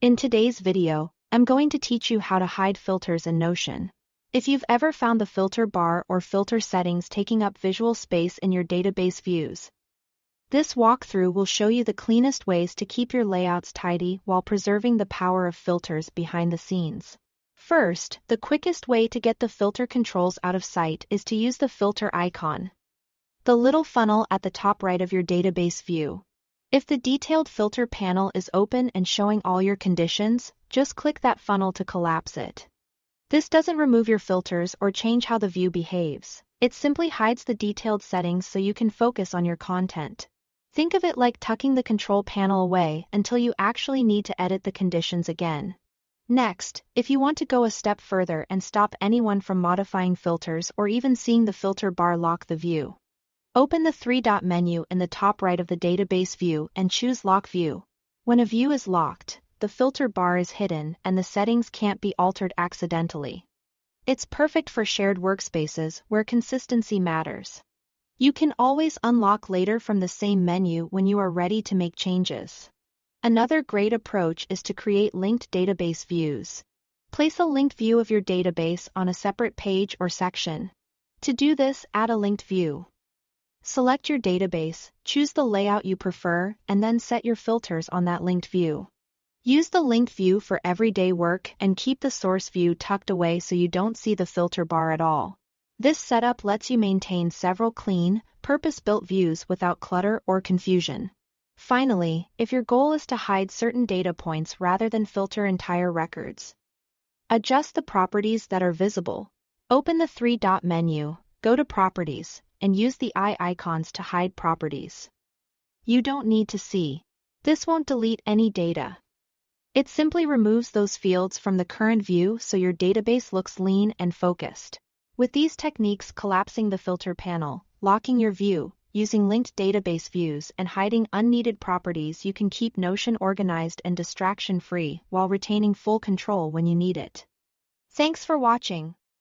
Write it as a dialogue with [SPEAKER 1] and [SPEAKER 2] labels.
[SPEAKER 1] In today's video, I'm going to teach you how to hide filters in Notion. If you've ever found the filter bar or filter settings taking up visual space in your database views, this walkthrough will show you the cleanest ways to keep your layouts tidy while preserving the power of filters behind the scenes. First, the quickest way to get the filter controls out of sight is to use the filter icon, the little funnel at the top right of your database view. If the detailed filter panel is open and showing all your conditions, just click that funnel to collapse it. This doesn't remove your filters or change how the view behaves. It simply hides the detailed settings so you can focus on your content. Think of it like tucking the control panel away until you actually need to edit the conditions again. Next, if you want to go a step further and stop anyone from modifying filters or even seeing the filter bar lock the view, open the three-dot menu in the top right of the database view and choose Lock View. When a view is locked, the filter bar is hidden and the settings can't be altered accidentally. It's perfect for shared workspaces where consistency matters. You can always unlock later from the same menu when you are ready to make changes. Another great approach is to create linked database views. Place a linked view of your database on a separate page or section. To do this, add a linked view. Select your database, choose the layout you prefer, and then set your filters on that linked view. Use the linked view for everyday work and keep the source view tucked away so you don't see the filter bar at all. This setup lets you maintain several clean, purpose-built views without clutter or confusion. Finally, if your goal is to hide certain data points rather than filter entire records, adjust the properties that are visible. Open the three-dot menu, go to Properties, and use the eye icons to hide properties you don't need to see. This won't delete any data. It simply removes those fields from the current view so your database looks lean and focused. With these techniques, collapsing the filter panel, locking your view, using linked database views, and hiding unneeded properties, you can keep Notion organized and distraction-free while retaining full control when you need it. Thanks for watching.